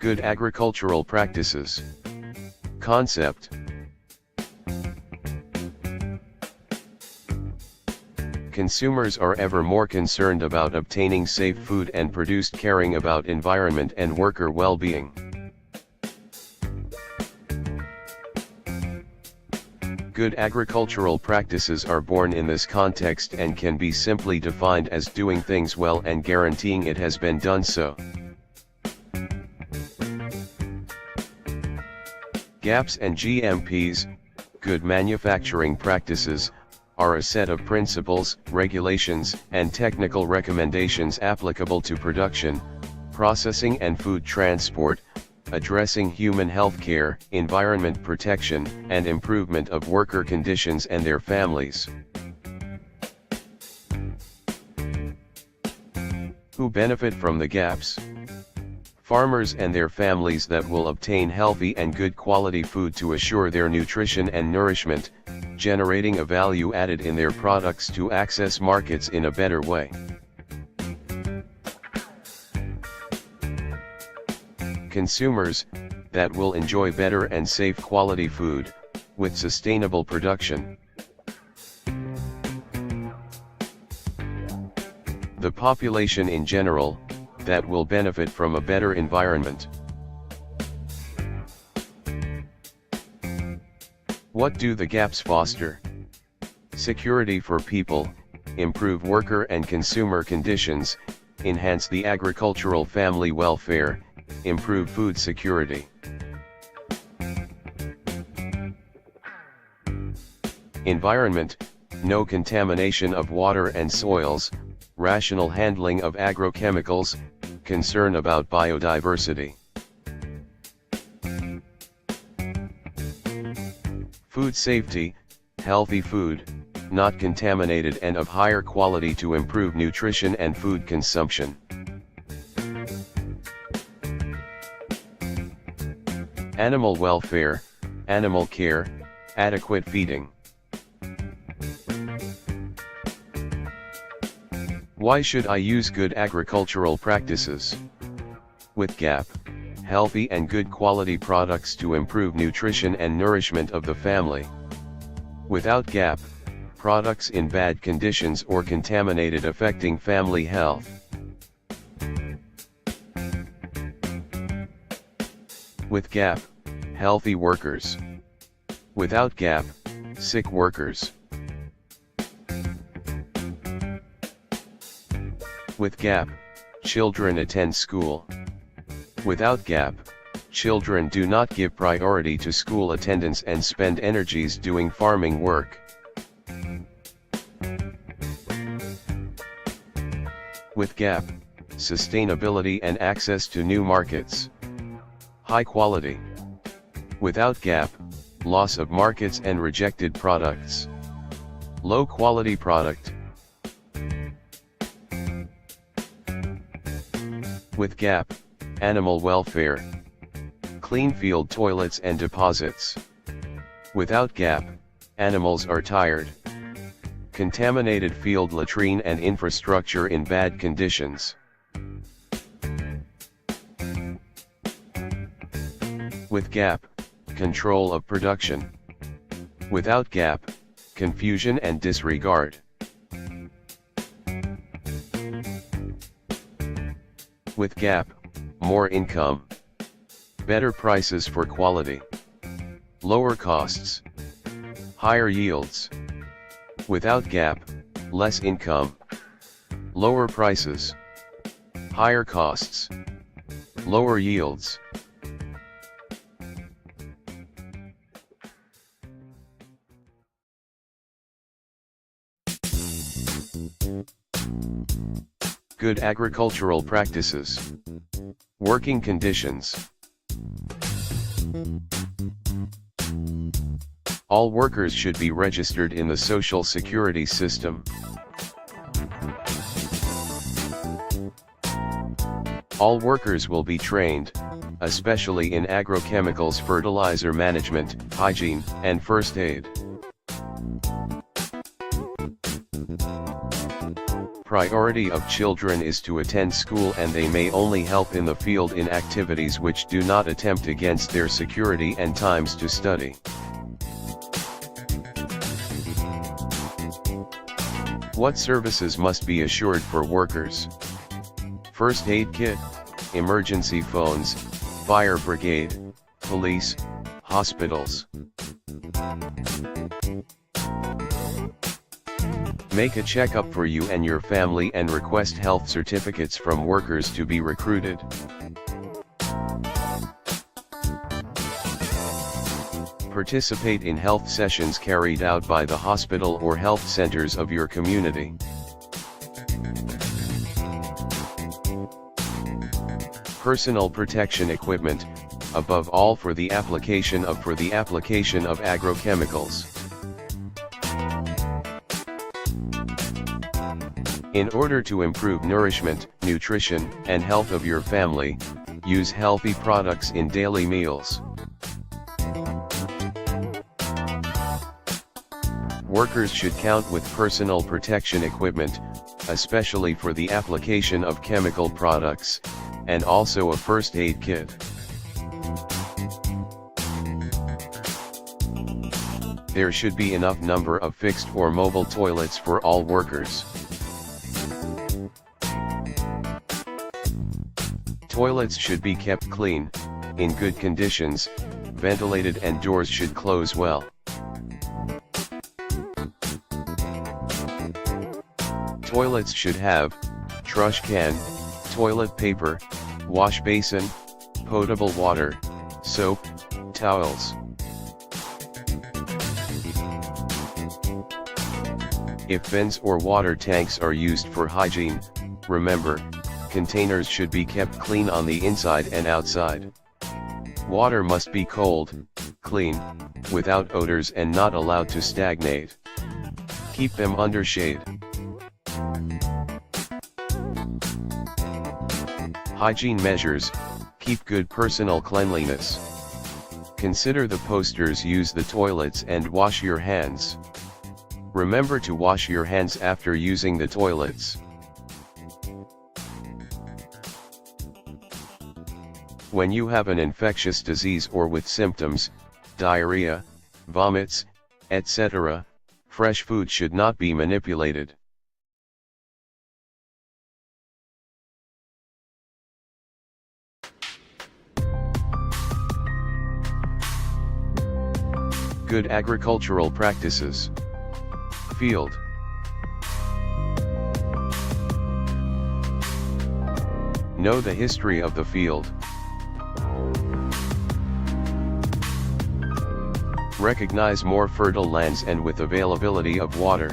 Good agricultural practices. Concept. Consumers are ever more concerned about obtaining safe food and produced, caring about environment and worker well-being. Good agricultural practices are born in this context and can be simply defined as doing things well and guaranteeing it has been done so. GAPs and GMPs, good manufacturing practices, are a set of principles, regulations, and technical recommendations applicable to production, processing and food transport, addressing human health care, environment protection, and improvement of worker conditions and their families. Who benefit from the GAPs? Farmers and their families that will obtain healthy and good quality food to assure their nutrition and nourishment, generating a value added in their products to access markets in a better way. Consumers, that will enjoy better and safe quality food, with sustainable production. The population in general, that will benefit from a better environment. What do the GAPs foster? Security for people, improve worker and consumer conditions, enhance the agricultural family welfare, improve food security. Environment, no contamination of water and soils, rational handling of agrochemicals, concern about biodiversity. Food safety, healthy food, not contaminated and of higher quality to improve nutrition and food consumption. Animal welfare, animal care, adequate feeding. Why should I use good agricultural practices? With GAP, healthy and good quality products to improve nutrition and nourishment of the family. Without GAP, products in bad conditions or contaminated affecting family health. With GAP, healthy workers. Without GAP, sick workers. With GAP, children attend school. Without GAP, children do not give priority to school attendance and spend energies doing farming work. With GAP, sustainability and access to new markets. High quality. Without GAP, loss of markets and rejected products. Low quality product. With GAP, animal welfare. Clean field toilets and deposits. Without GAP, animals are tired. Contaminated field latrine and infrastructure in bad conditions. With GAP, control of production. Without GAP, confusion and disregard. With GAP, more income. Better prices for quality. Lower costs. Higher yields. Without GAP, less income. Lower prices. Higher costs. Lower yields. Good agricultural practices. Working conditions. All workers should be registered in the Social Security system. All workers will be trained, especially in agrochemicals, fertilizer management, hygiene, and first aid. priority of children is to attend school, and they may only help in the field in activities which do not attempt against their security and times to study. What services must be assured for workers? First aid kit, emergency phones, fire brigade, police, hospitals. Make a checkup for you and your family and request health certificates from workers to be recruited. Participate in health sessions carried out by the hospital or health centers of your community. Personal protection equipment, above all for the application of agrochemicals. In order to improve nourishment, nutrition, and health of your family, use healthy products in daily meals. Workers should count with personal protection equipment, especially for the application of chemical products, and also a first aid kit. There should be enough number of fixed or mobile toilets for all workers. Toilets should be kept clean, in good conditions, ventilated, and doors should close well. Toilets should have trash can, toilet paper, wash basin, potable water, soap, towels. If bins or water tanks are used for hygiene, remember, containers should be kept clean on the inside and outside. Water must be cold, clean, without odors, and not allowed to stagnate. Keep them under shade. Hygiene measures, keep good personal cleanliness. Consider the posters, use the toilets, and wash your hands. Remember to wash your hands after using the toilets. When you have an infectious disease or with symptoms, diarrhea, vomits, etc., fresh food should not be manipulated. Good agricultural practices. Field. Know the history of the field. Recognize more fertile lands and with availability of water.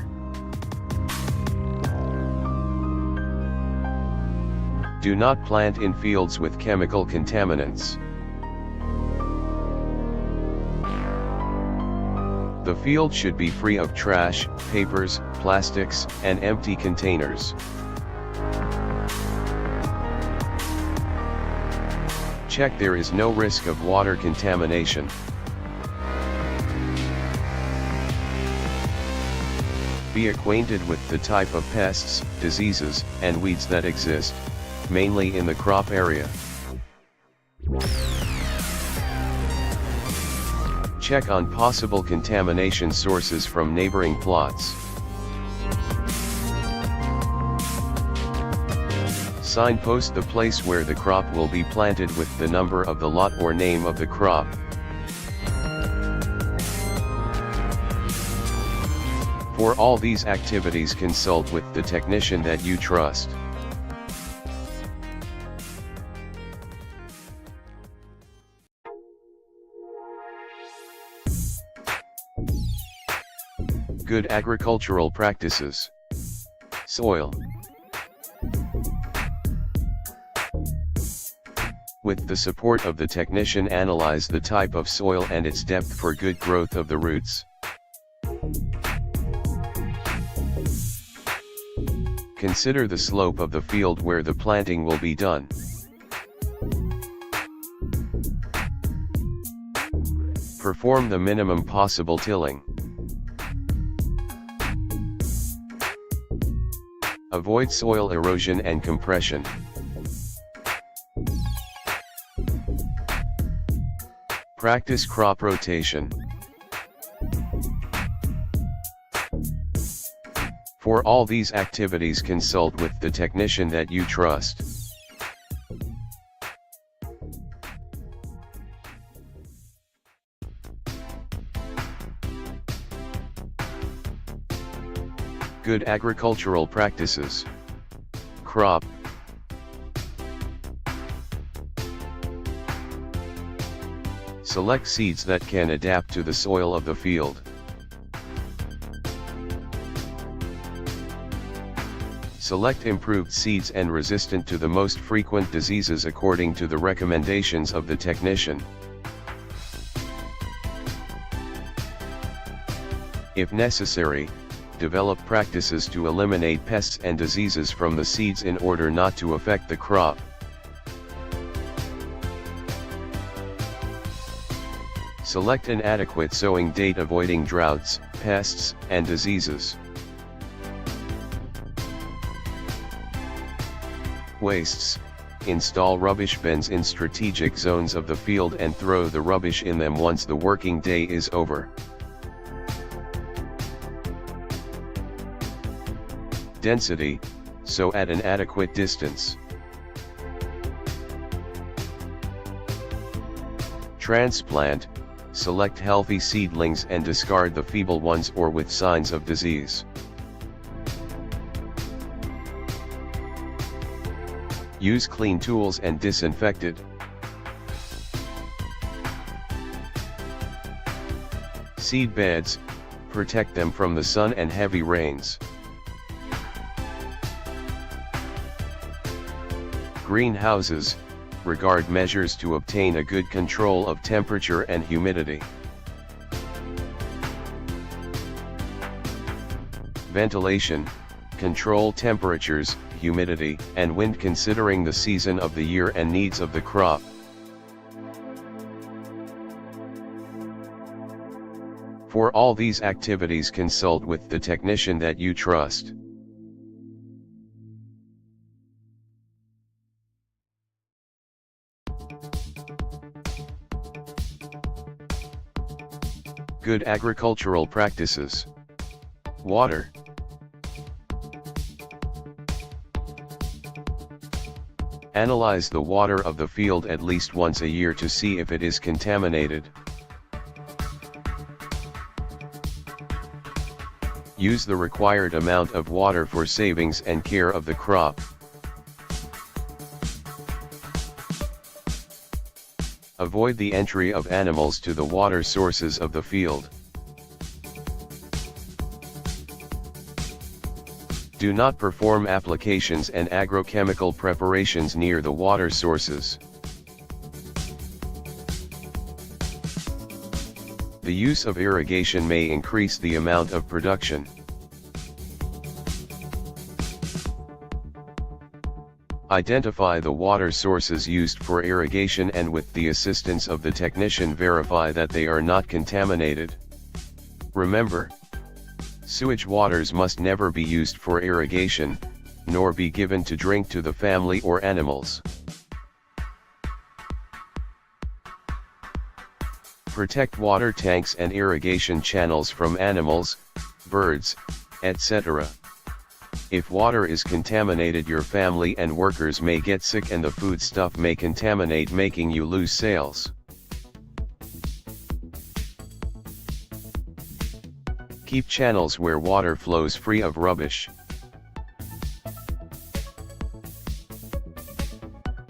Do not plant in fields with chemical contaminants. The field should be free of trash, papers, plastics, and empty containers. Check there is no risk of water contamination. Be acquainted with the type of pests, diseases, and weeds that exist, mainly in the crop area. Check on possible contamination sources from neighboring plots. Signpost the place where the crop will be planted with the number of the lot or name of the crop. For all these activities, consult with the technician that you trust. Good agricultural practices. Soil. With the support of the technician, analyze the type of soil and its depth for good growth of the roots. Consider the slope of the field where the planting will be done. Perform the minimum possible tilling. Avoid soil erosion and compression. Practice crop rotation. For all these activities, consult with the technician that you trust. Good agricultural practices. Crop. Select seeds that can adapt to the soil of the field. Select improved seeds and resistant to the most frequent diseases according to the recommendations of the technician. If necessary, develop practices to eliminate pests and diseases from the seeds in order not to affect the crop. Select an adequate sowing date, avoiding droughts, pests, and diseases. Wastes. Install rubbish bins in strategic zones of the field and throw the rubbish in them once the working day is over. Density. Sow at an adequate distance. Transplant. Select healthy seedlings and discard the feeble ones or with signs of disease. Use clean tools and disinfected. Seed beds. Protect them from the sun and heavy rains. Greenhouses. Regard measures to obtain a good control of temperature and humidity. Ventilation. Control temperatures, humidity, and wind considering the season of the year and needs of the crop. For all these activities, consult with the technician that you trust. Good agricultural practices. Water. Analyze the water of the field at least once a year to see if it is contaminated. Use the required amount of water for savings and care of the crop. Avoid the entry of animals to the water sources of the field. Do not perform applications and agrochemical preparations near the water sources. The use of irrigation may increase the amount of production. Identify the water sources used for irrigation and with the assistance of the technician verify that they are not contaminated. Remember, sewage waters must never be used for irrigation, nor be given to drink to the family or animals. Protect water tanks and irrigation channels from animals, birds, etc. If water is contaminated, your family and workers may get sick and the foodstuff may contaminate, making you lose sales. Keep channels where water flows free of rubbish.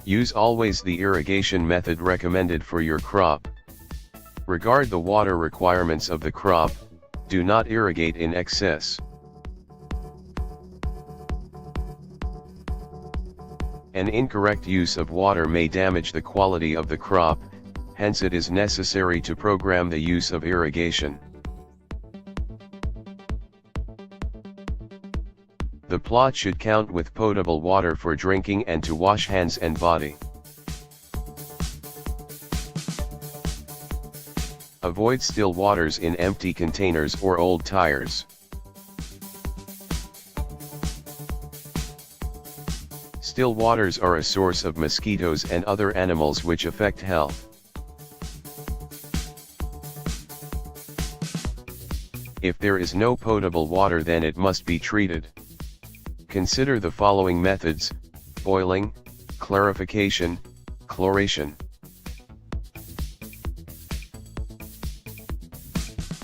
Use always the irrigation method recommended for your crop. Regard the water requirements of the crop, do not irrigate in excess. An incorrect use of water may damage the quality of the crop, hence it is necessary to program the use of irrigation. The plot should count with potable water for drinking and to wash hands and body. Avoid still waters in empty containers or old tires. Still waters are a source of mosquitoes and other animals which affect health. If there is no potable water, then it must be treated. Consider the following methods: boiling, clarification, chloration.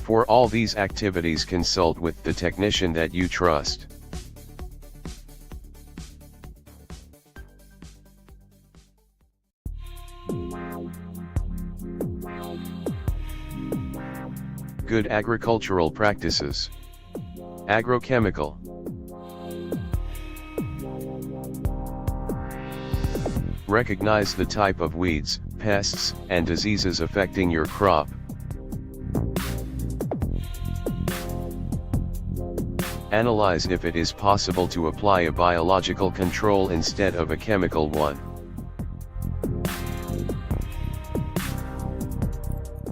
For all these activities, consult with the technician that you trust. Good agricultural practices. Agrochemical. Recognize the type of weeds, pests, and diseases affecting your crop. Analyze if it is possible to apply a biological control instead of a chemical one.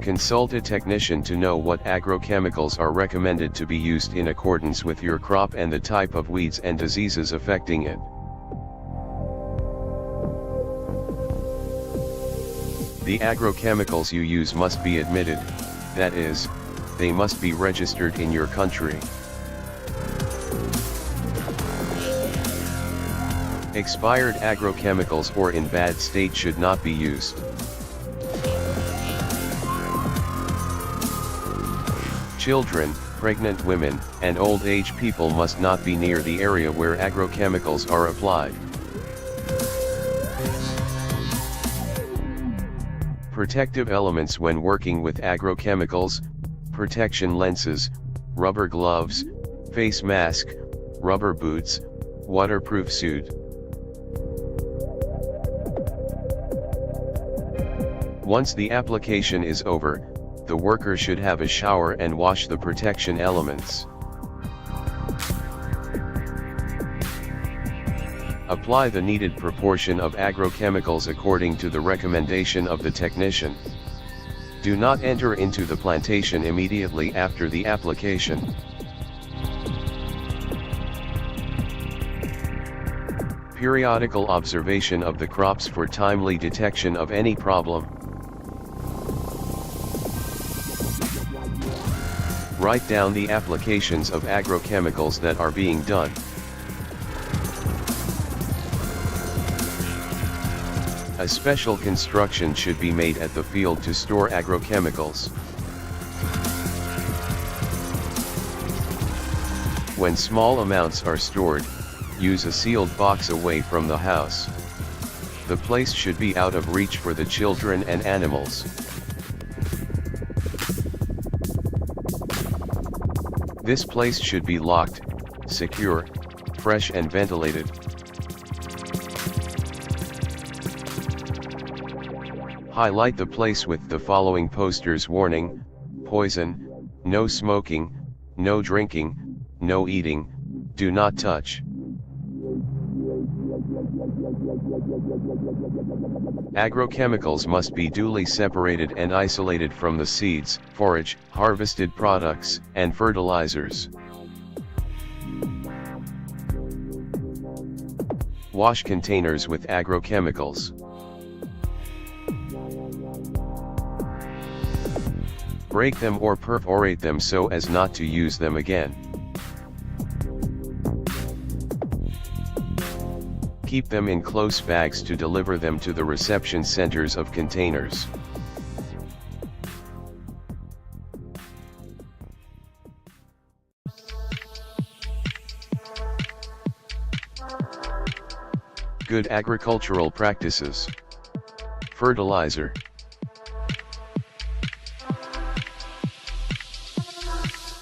Consult a technician to know what agrochemicals are recommended to be used in accordance with your crop and the type of weeds and diseases affecting it. The agrochemicals you use must be admitted, that is, they must be registered in your country. Expired agrochemicals or in bad state should not be used. Children, pregnant women, and old-age people must not be near the area where agrochemicals are applied. Protective elements when working with agrochemicals: protection lenses, rubber gloves, face mask, rubber boots, waterproof suit. Once the application is over, the worker should have a shower and wash the protection elements. Apply the needed proportion of agrochemicals according to the recommendation of the technician. Do not enter into the plantation immediately after the application. Periodical observation of the crops for timely detection of any problem. Write down the applications of agrochemicals that are being done. A special construction should be made at the field to store agrochemicals. When small amounts are stored, use a sealed box away from the house. The place should be out of reach for the children and animals. This place should be locked, secure, fresh and ventilated. Highlight the place with the following posters: warning, poison, no smoking, no drinking, no eating, do not touch. Agrochemicals must be duly separated and isolated from the seeds, forage, harvested products, and fertilizers. Wash containers with agrochemicals. Break them or perforate them so as not to use them again. Keep them in close bags to deliver them to the reception centers of containers. Good agricultural practices. Fertilizer.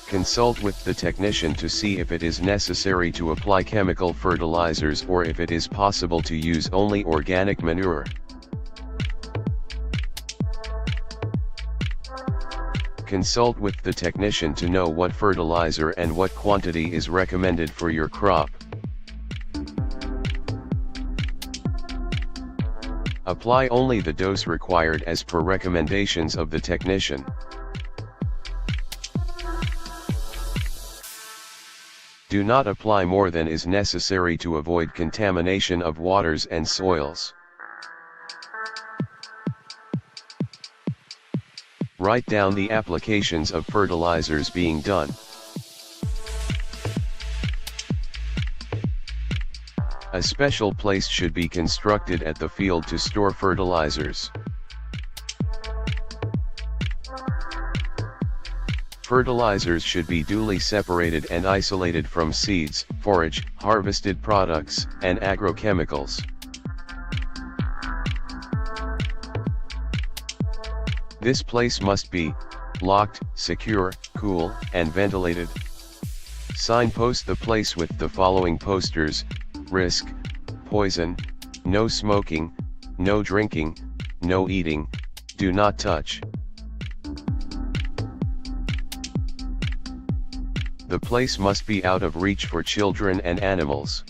Consult with the technician to see if it is necessary to apply chemical fertilizers or if it is possible to use only organic manure. Consult with the technician to know what fertilizer and what quantity is recommended for your crop. Apply only the dose required as per recommendations of the technician. Do not apply more than is necessary to avoid contamination of waters and soils. Write down the applications of fertilizers being done. A special place should be constructed at the field to store fertilizers. Fertilizers should be duly separated and isolated from seeds, forage, harvested products, and agrochemicals. This place must be locked, secure, cool, and ventilated. Signpost the place with the following posters: risk, poison, no smoking, no drinking, no eating, do not touch. The place must be out of reach for children and animals.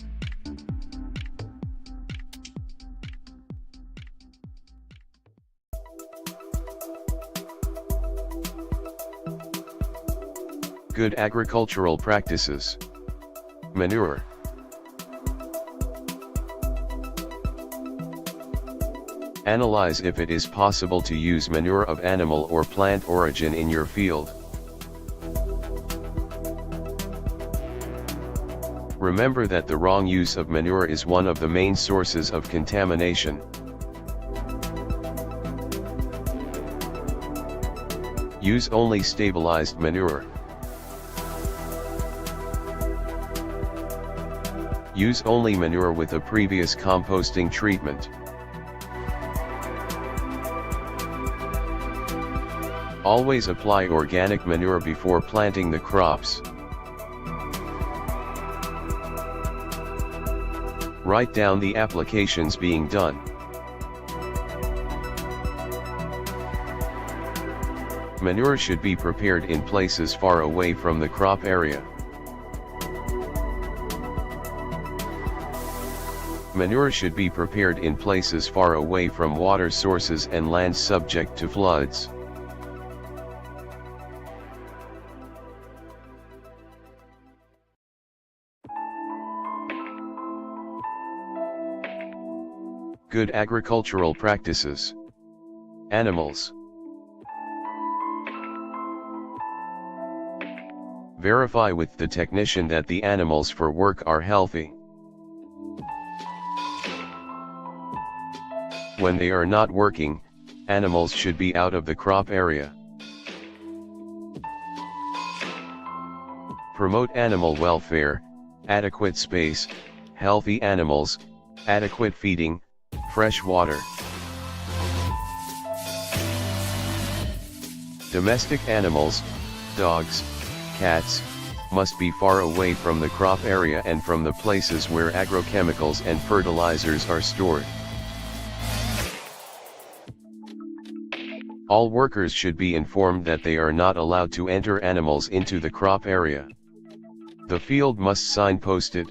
Good agricultural practices. Manure. Analyze if it is possible to use manure of animal or plant origin in your field. Remember that the wrong use of manure is one of the main sources of contamination. Use only stabilized manure. Use only manure with a previous composting treatment. Always apply organic manure before planting the crops. Write down the applications being done. Manure should be prepared in places far away from the crop area. Manure should be prepared in places far away from water sources and lands subject to floods. Good agricultural practices. Animals. Verify with the technician that the animals for work are healthy. When they are not working, animals should be out of the crop area. Promote animal welfare, adequate space, healthy animals, adequate feeding, fresh water. Domestic animals, dogs, cats, must be far away from the crop area and from the places where agrochemicals and fertilizers are stored. All workers should be informed that they are not allowed to enter animals into the crop area. The field must signpost it.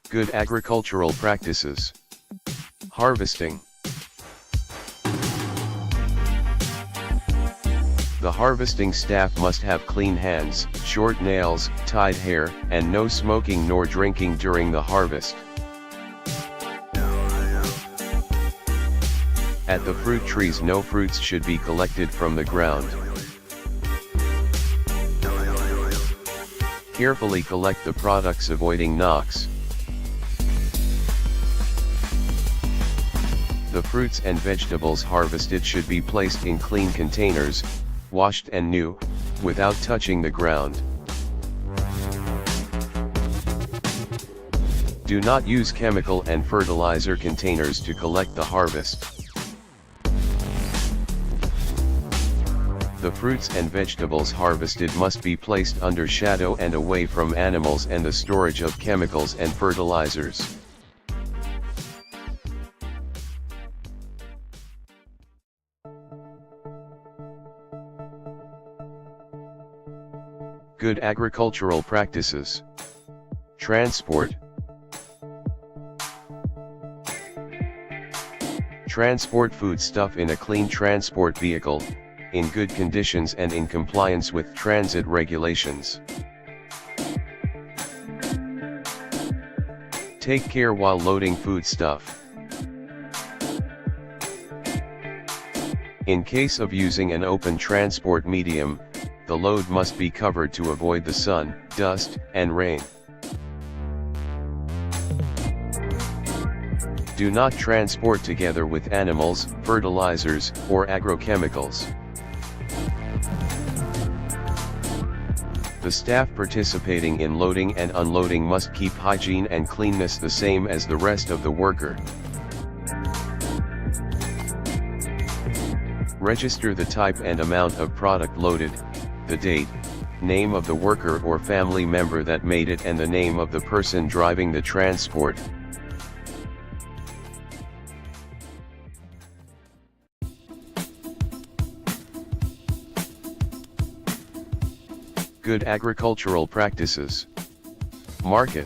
Good agricultural practices. Harvesting. The harvesting staff must have clean hands, short nails, tied hair, and no smoking nor drinking during the harvest. At the fruit trees, no fruits should be collected from the ground. Carefully collect the products, avoiding knocks. The fruits and vegetables harvested should be placed in clean containers, washed and new, without touching the ground. Do not use chemical and fertilizer containers to collect the harvest. The fruits and vegetables harvested must be placed under shadow and away from animals and the storage of chemicals and fertilizers. Good agricultural practices. Transport. Transport foodstuff in a clean transport vehicle, in good conditions and in compliance with transit regulations. Take care while loading foodstuff. In case of using an open transport medium, the load must be covered to avoid the sun, dust, and rain. Do not transport together with animals, fertilizers, or agrochemicals. The staff participating in loading and unloading must keep hygiene and cleanness the same as the rest of the worker. Register the type and amount of product loaded, the date, name of the worker or family member that made it, and the name of the person driving the transport. Good agricultural practices. Market.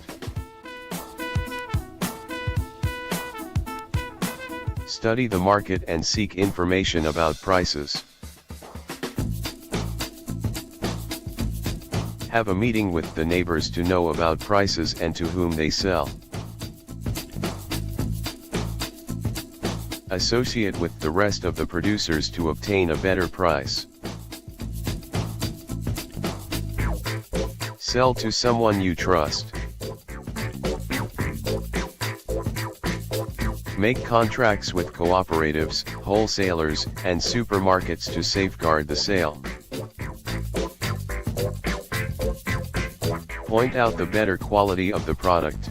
Study the market and seek information about prices. Have a meeting with the neighbors to know about prices and to whom they sell. Associate with the rest of the producers to obtain a better price. Sell to someone you trust. Make contracts with cooperatives, wholesalers, and supermarkets to safeguard the sale. Point out the better quality of the product.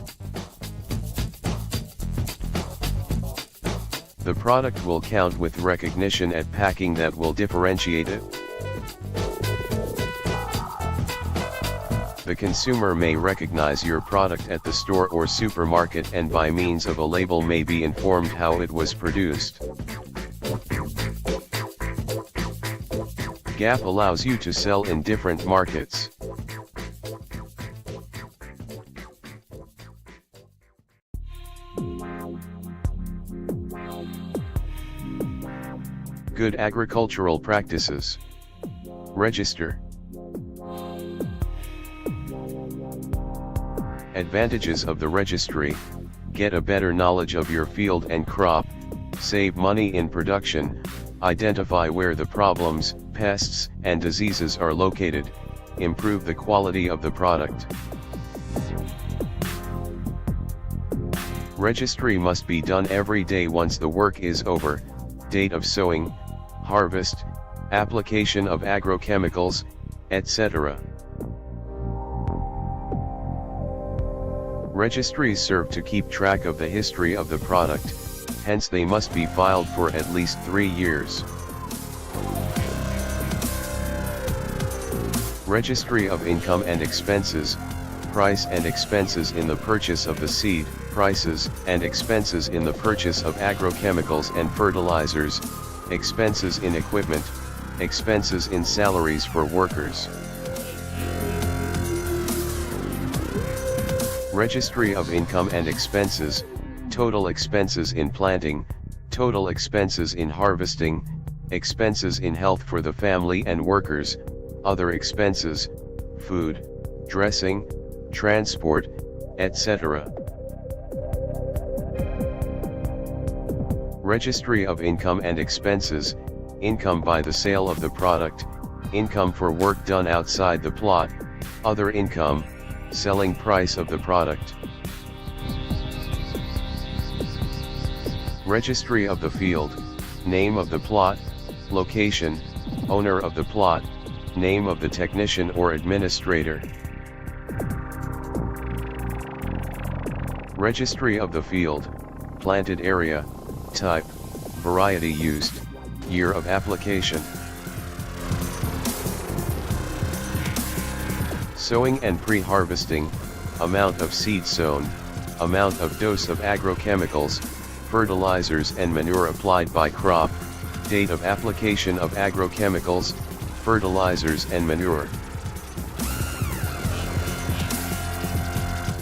The product will count with recognition at packing that will differentiate it. The consumer may recognize your product at the store or supermarket and by means of a label may be informed how it was produced. Gap allows you to sell in different markets. Good agricultural practices. Register. Advantages of the registry: get a better knowledge of your field and crop, save money in production, identify where the problems, pests, and diseases are located, improve the quality of the product. Registry must be done every day once the work is over: date of sowing, harvest, application of agrochemicals, etc. Registries serve to keep track of the history of the product, hence they must be filed for at least 3 years. Registry of income and expenses: price and expenses in the purchase of the seed, prices and expenses in the purchase of agrochemicals and fertilizers, expenses in equipment, expenses in salaries for workers. Registry of income and expenses: total expenses in planting, total expenses in harvesting, expenses in health for the family and workers, other expenses, food, dressing, transport, etc. Registry of income and expenses: income by the sale of the product, income for work done outside the plot, other income, selling price of the product. Registry of the field: name of the plot, location, owner of the plot, name of the technician or administrator. Registry of the field: planted area, type, variety used, year of application. Sowing and pre-harvesting: amount of seed sown, amount of dose of agrochemicals, fertilizers and manure applied by crop, date of application of agrochemicals, fertilizers and manure.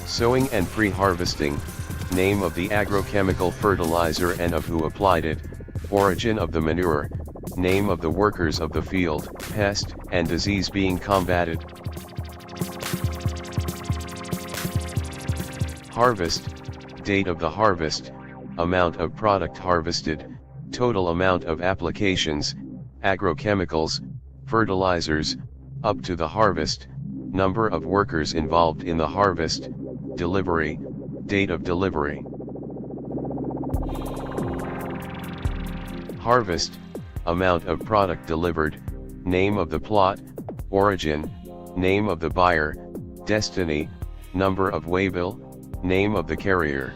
Sowing and pre-harvesting: name of the agrochemical fertilizer and of who applied it, origin of the manure, name of the workers of the field, pest and disease being combated. Harvest, date of the harvest, amount of product harvested, total amount of applications, agrochemicals, fertilizers, up to the harvest, number of workers involved in the harvest, delivery, date of delivery. Harvest, amount of product delivered, name of the plot, origin, name of the buyer, destiny, number of waybill, name of the carrier.